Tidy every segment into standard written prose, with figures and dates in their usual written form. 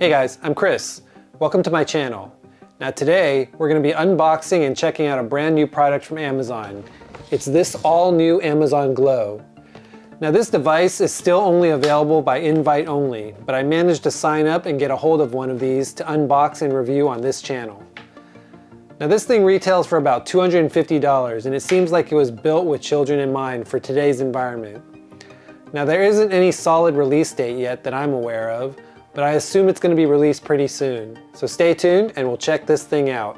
Hey guys, I'm Chris. Welcome to my channel. Now today, we're going to be unboxing and checking out a brand new product from Amazon. It's this all new Amazon Glow. Now this device is still only available by invite only, but I managed to sign up and get a hold of one of these to unbox and review on this channel. Now this thing retails for about $250 and it seems like it was built with children in mind for today's environment. Now there isn't any solid release date yet that I'm aware of, but I assume it's going to be released pretty soon. So stay tuned and we'll check this thing out.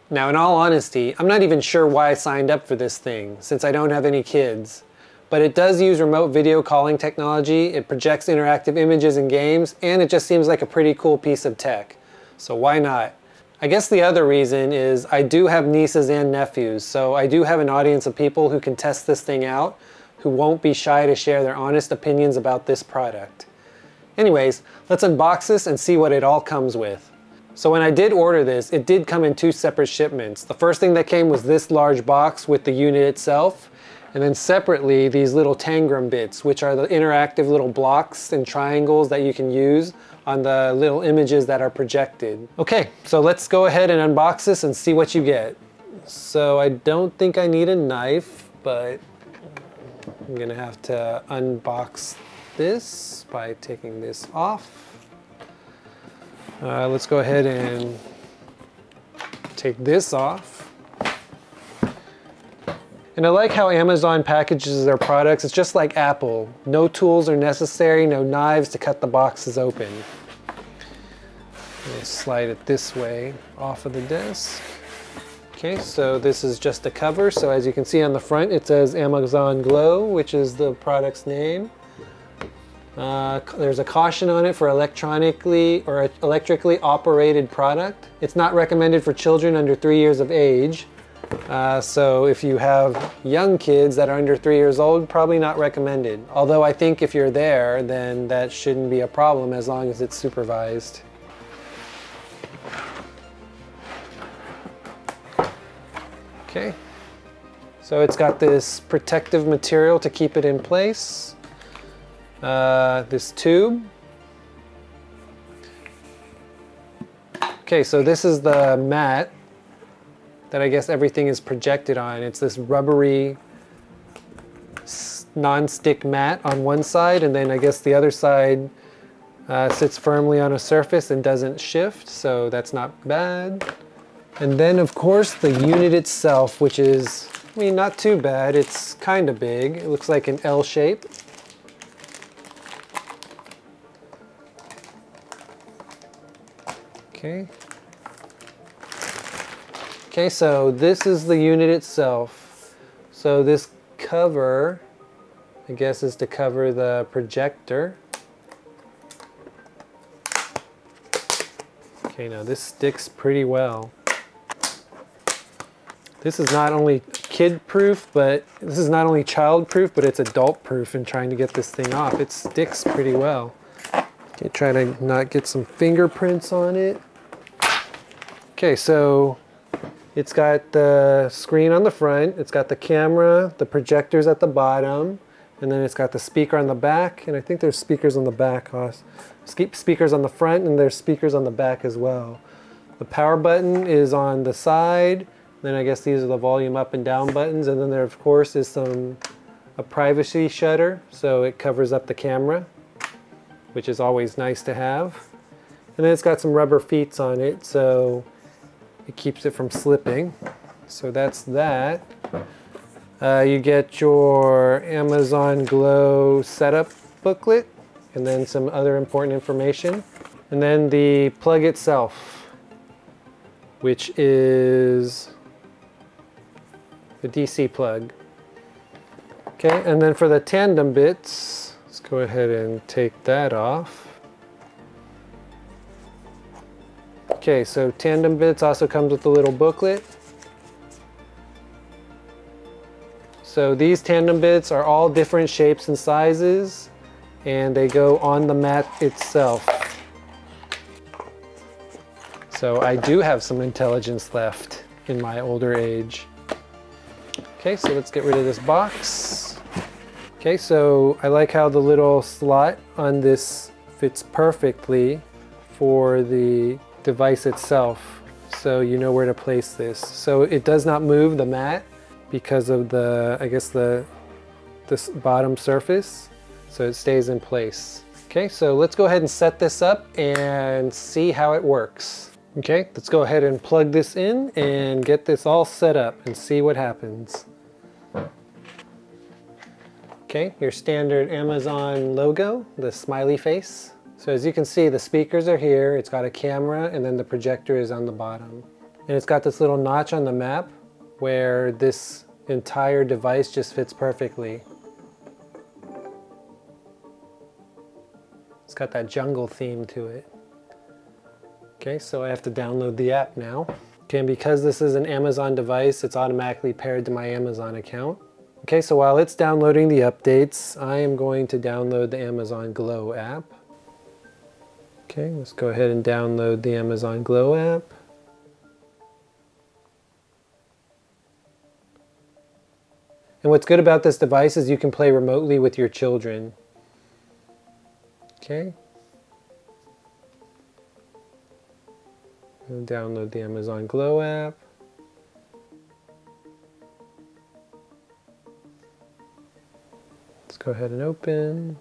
Now in all honesty, I'm not even sure why I signed up for this thing, since I don't have any kids. But it does use remote video calling technology, it projects interactive images in games, and it just seems like a pretty cool piece of tech. So why not? I guess the other reason is I do have nieces and nephews, so I do have an audience of people who can test this thing out, who won't be shy to share their honest opinions about this product. Anyways, let's unbox this and see what it all comes with. So when I did order this, it did come in two separate shipments. The first thing that came was this large box with the unit itself, and then separately these little tangram bits, which are the interactive little blocks and triangles that you can use on the little images that are projected. Okay, so let's go ahead and unbox this and see what you get. So I don't think I need a knife, but I'm gonna have to unbox this by taking this off. Let's go ahead and take this off. And I like how Amazon packages their products. It's just like Apple. No tools are necessary, no knives to cut the boxes open. I'll slide it this way off of the desk. Okay, so this is just a cover. So as you can see on the front, it says Amazon Glow, which is the product's name. There's a caution on it for electrically operated product. It's not recommended for children under 3 years of age. So if you have young kids that are under 3 years old, probably not recommended. Although I think if you're there, then that shouldn't be a problem as long as it's supervised. Okay, so it's got this protective material to keep it in place. This tube. Okay, so this is the mat that I guess everything is projected on. It's this rubbery non-stick mat on one side, and then I guess the other side sits firmly on a surface and doesn't shift, so that's not bad. And then of course the unit itself, which is, I mean, not too bad. It's kind of big. It looks like an L shape. Okay. Okay, so this is the unit itself. So this cover, I guess, is to cover the projector. Okay, now this sticks pretty well. This is not only kid-proof, but this is not only child-proof, but it's adult-proof in trying to get this thing off. It sticks pretty well. Okay, try to not get some fingerprints on it. Okay, so it's got the screen on the front, it's got the camera, the projectors at the bottom, and then it's got the speaker on the back, and I think there's speakers on the back. Speakers on the front, and there's speakers on the back as well. The power button is on the side, then I guess these are the volume up and down buttons, and then there of course is a privacy shutter, so it covers up the camera, which is always nice to have. And then it's got some rubber feet on it, so it keeps it from slipping. So that's that. You get your Amazon Glow setup booklet and then some other important information. And then the plug itself, which is the DC plug. Okay, and then for the tandem bits, let's go ahead and take that off. Okay, so tandem bits also comes with a little booklet. So these tandem bits are all different shapes and sizes, and they go on the mat itself. So I do have some intelligence left. in my older age. Okay, so let's get rid of this box. Okay, so I like how the little slot on this fits perfectly for the device itself. So you know where to place this. So it does not move the mat because of the, I guess this bottom surface. So it stays in place. Okay, so let's go ahead and set this up and see how it works. Okay, let's go ahead and plug this in and get this all set up and see what happens. Okay, your standard Amazon logo, the smiley face. So as you can see, the speakers are here, it's got a camera, and then the projector is on the bottom. And it's got this little notch on the map where this entire device just fits perfectly. It's got that jungle theme to it. Okay, so I have to download the app now. Okay, and because this is an Amazon device, it's automatically paired to my Amazon account. Okay, so while it's downloading the updates, I am going to download the Amazon Glow app. Okay, let's go ahead and download the Amazon Glow app. And what's good about this device is you can play remotely with your children. Okay. I'll download the Amazon Glow app. Let's go ahead and open.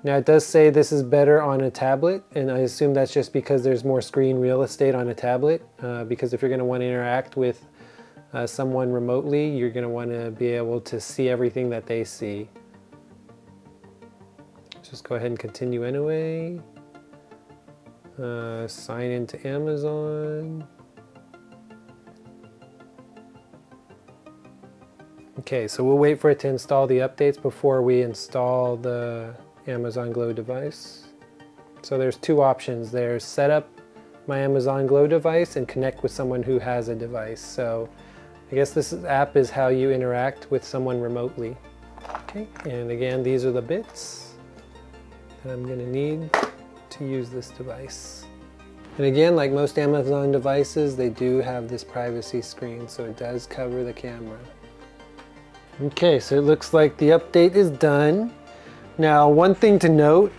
Now it does say this is better on a tablet, and I assume that's just because there's more screen real estate on a tablet, because if you're going to want to interact with someone remotely, you're going to want to be able to see everything that they see. Just go ahead and continue anyway. Sign into Amazon. Okay, so we'll wait for it to install the updates before we install the Amazon Glow device. So there's two options. There's set up my Amazon Glow device and connect with someone who has a device. So I guess this app is how you interact with someone remotely. Okay, and again, these are the bits that I'm going to need to use this device. And again, like most Amazon devices, they do have this privacy screen, so it does cover the camera. Okay, so it looks like the update is done. Now, one thing to note,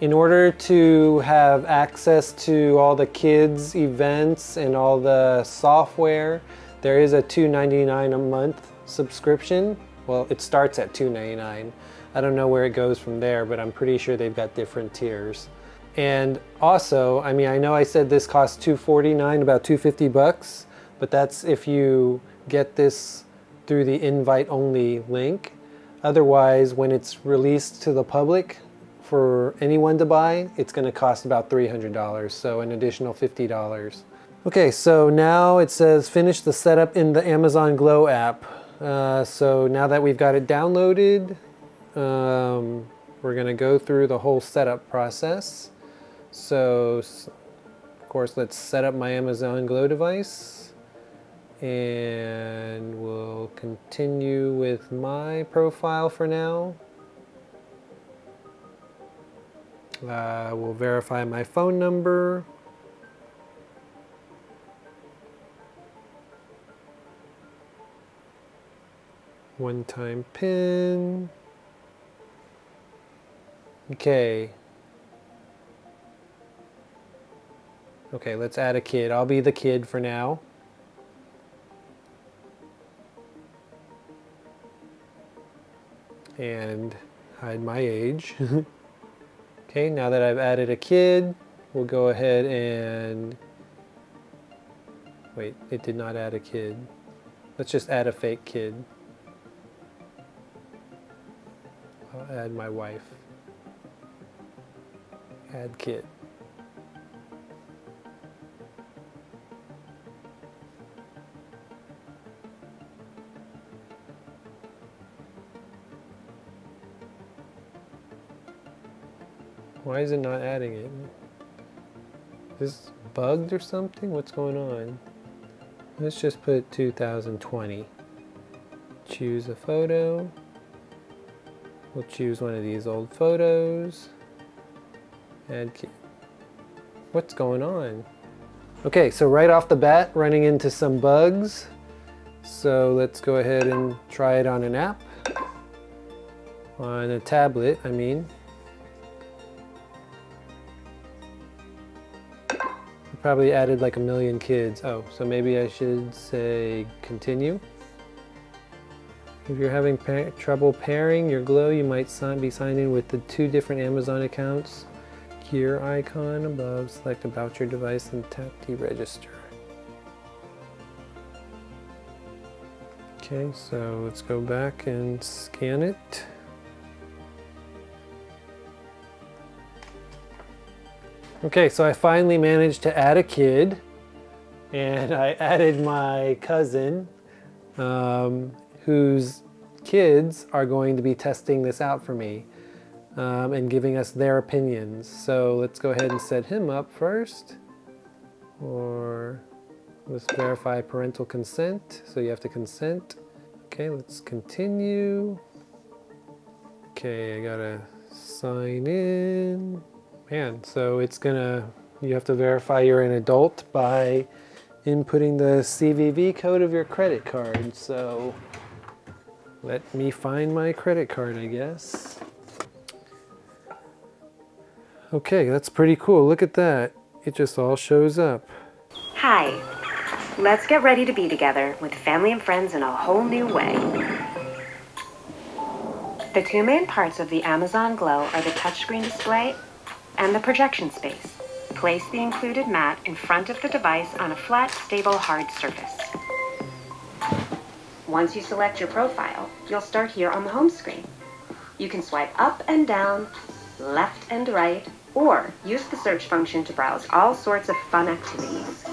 in order to have access to all the kids' events and all the software, there is a $2.99 a month subscription. Well, it starts at $2.99. I don't know where it goes from there, but I'm pretty sure they've got different tiers. And also, I mean, I know I said this costs $249, about $250, but that's if you get this through the invite-only link. Otherwise, when it's released to the public for anyone to buy, it's going to cost about $300, so an additional $50. Okay, so now it says finish the setup in the Amazon Glow app. So now that we've got it downloaded, we're going to go through the whole setup process. So, of course, let's set up my Amazon Glow device. And we'll continue with my profile for now. We'll verify my phone number. One-time PIN. Okay. Okay, let's add a kid. I'll be the kid for now. And hide my age. Okay, now that I've added a kid, we'll go ahead and... Wait, it did not add a kid. Let's just add a fake kid. I'll add my wife. Add kid. Why is it not adding it? Is this bugged or something? What's going on? Let's just put 2020. Choose a photo. We'll choose one of these old photos. Add kid. What's going on? Okay, so right off the bat, running into some bugs. So let's go ahead and try it on an app. On a tablet, I mean. Probably added like 1 million kids. Oh, so maybe I should say continue. If you're having trouble pairing your Glow, you might be signed in with the 2 different Amazon accounts. Gear icon above, select about your device and tap deregister. Okay, so let's go back and scan it. Okay, so I finally managed to add a kid, and I added my cousin, whose kids are going to be testing this out for me and giving us their opinions. So let's go ahead and set him up first. Or let's verify parental consent. So you have to consent. Okay, let's continue. Okay, I gotta sign in. Man, so it's you have to verify you're an adult by inputting the CVV code of your credit card. So let me find my credit card, I guess. Okay, that's pretty cool. Look at that. It just all shows up. Hi. Let's get ready to be together with family and friends in a whole new way. The 2 main parts of the Amazon Glow are the touchscreen display and the projection space. Place the included mat in front of the device on a flat, stable, hard surface. Once you select your profile, you'll start here on the home screen. You can swipe up and down, left and right, or use the search function to browse all sorts of fun activities.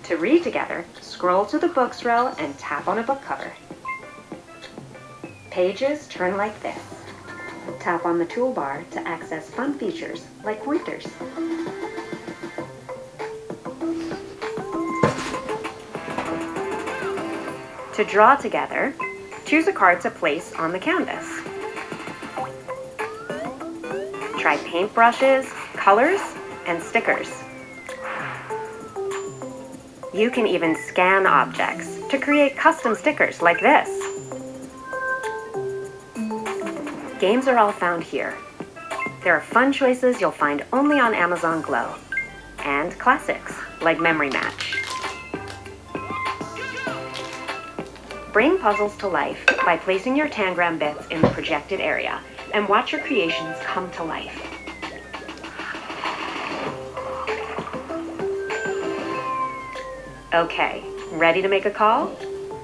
To read together, scroll to the books row and tap on a book cover. Pages turn like this. Tap on the toolbar to access fun features like pointers. To draw together, choose a card to place on the canvas. Try paintbrushes, colors, and stickers. You can even scan objects to create custom stickers like this. Games are all found here. There are fun choices you'll find only on Amazon Glow, and classics like Memory Match. Bring puzzles to life by placing your tangram bits in the projected area and watch your creations come to life. Okay, ready to make a call?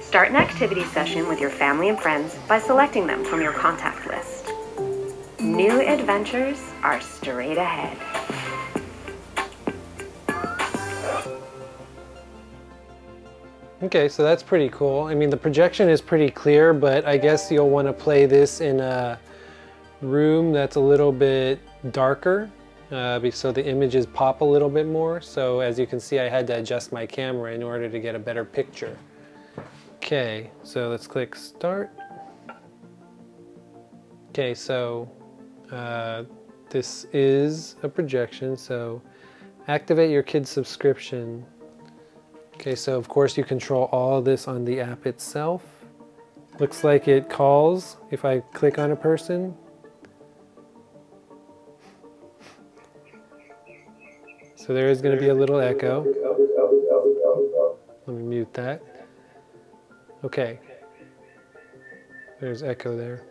Start an activity session with your family and friends by selecting them from your contact list. New adventures are straight ahead. Okay, so that's pretty cool. I mean, the projection is pretty clear, but I guess you'll want to play this in a room that's a little bit darker, so the images pop a little bit more. So as you can see, I had to adjust my camera in order to get a better picture. Okay, so let's click start. Okay, so this is a projection, so activate your kid's subscription. Okay, so of course you control all of this on the app itself. Looks like it calls if I click on a person. So there is going to be a little echo. Let me mute that. Okay. There's echo there.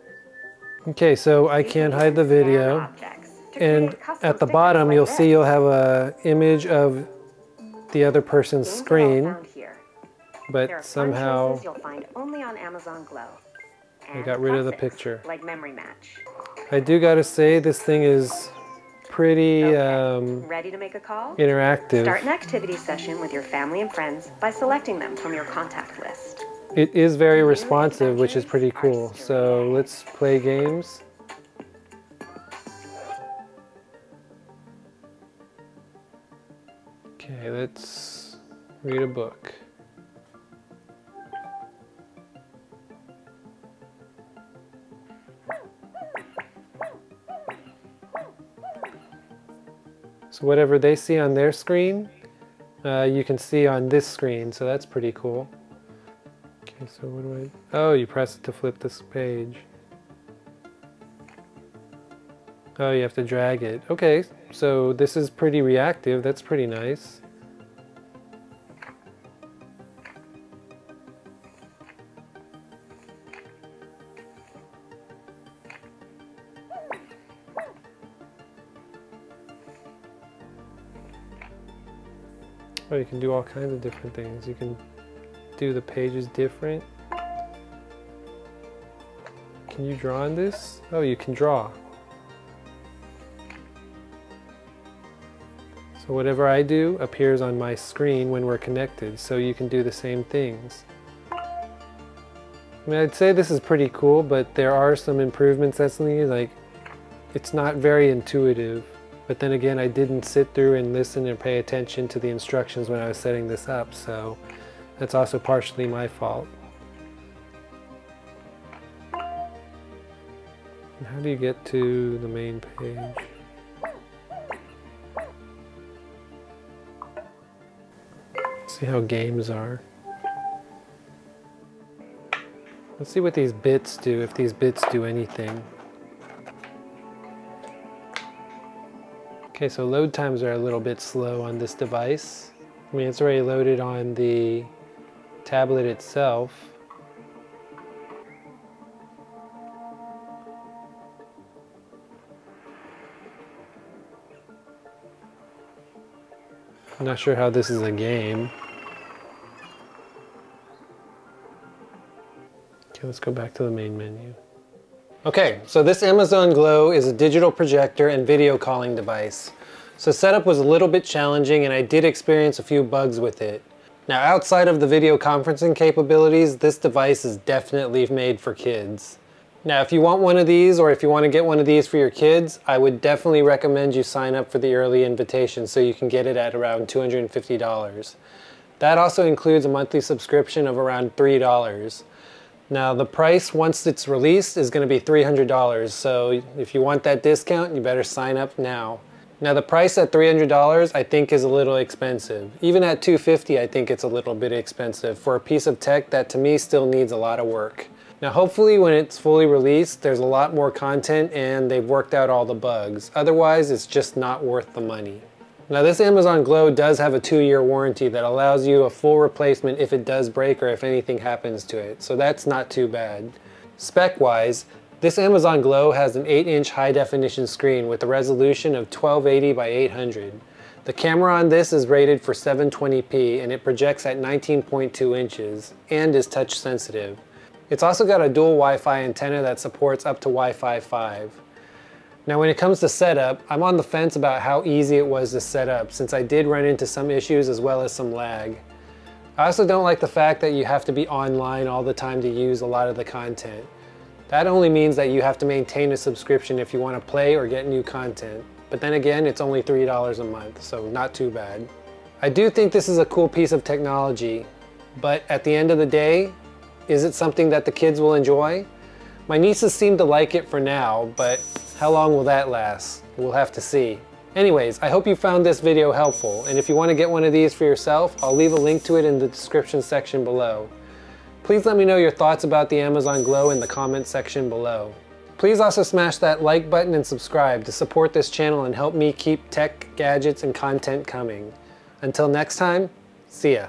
Okay, so I can't hide the video. And at the bottom you'll see you'll have an image of the other person's screen. But somehow you'll find only on Amazon Glow. I got rid of the picture. Like Memory Match. I do gotta say this thing is pretty ready to make a call? interactive. Start an activity session with your family and friends by selecting them from your contact list. It is very responsive, which is pretty cool. So let's play games. Okay, let's read a book. So whatever they see on their screen, you can see on this screen, so that's pretty cool. Okay, so what do I... Oh, you press it to flip this page. Oh, you have to drag it. Okay, so this is pretty reactive. That's pretty nice. Oh, you can do all kinds of different things. You can do the pages different. Can you draw on this? Oh, you can draw. So whatever I do appears on my screen when we're connected, so you can do the same things. I mean, I'd say this is pretty cool, but there are some improvements that's needed. Like, it's not very intuitive. But then again, I didn't sit through and listen and pay attention to the instructions when I was setting this up, so that's also partially my fault. And how do you get to the main page? Let's see how games are. Let's see what these bits do, if these bits do anything. Okay, so load times are a little bit slow on this device. I mean, it's already loaded on the tablet itself. I'm not sure how this is a game. Okay, let's go back to the main menu. Okay, so this Amazon Glow is a digital projector and video calling device. So setup was a little bit challenging and I did experience a few bugs with it. Now outside of the video conferencing capabilities, this device is definitely made for kids. Now if you want one of these or if you want to get one of these for your kids, I would definitely recommend you sign up for the early invitation so you can get it at around $250. That also includes a monthly subscription of around $3. Now the price once it's released is going to be $300, so if you want that discount you better sign up now. Now the price at $300 I think is a little expensive. Even at $250 I think it's a little bit expensive for a piece of tech that to me still needs a lot of work. Now hopefully when it's fully released there's a lot more content and they've worked out all the bugs. Otherwise it's just not worth the money. Now this Amazon Glow does have a 2-year warranty that allows you a full replacement if it does break or if anything happens to it, so that's not too bad. Spec-wise, this Amazon Glow has an 8-inch high-definition screen with a resolution of 1280 by 800. The camera on this is rated for 720p and it projects at 19.2 inches and is touch sensitive. It's also got a dual Wi-Fi antenna that supports up to Wi-Fi 5. Now when it comes to setup, I'm on the fence about how easy it was to set up since I did run into some issues as well as some lag. I also don't like the fact that you have to be online all the time to use a lot of the content. That only means that you have to maintain a subscription if you want to play or get new content. But then again, it's only $3 a month, so not too bad. I do think this is a cool piece of technology, but at the end of the day, is it something that the kids will enjoy? My nieces seem to like it for now, but how long will that last? We'll have to see. Anyways, I hope you found this video helpful, and if you want to get one of these for yourself, I'll leave a link to it in the description section below. Please let me know your thoughts about the Amazon Glow in the comments section below. Please also smash that like button and subscribe to support this channel and help me keep tech, gadgets, and content coming. Until next time, see ya.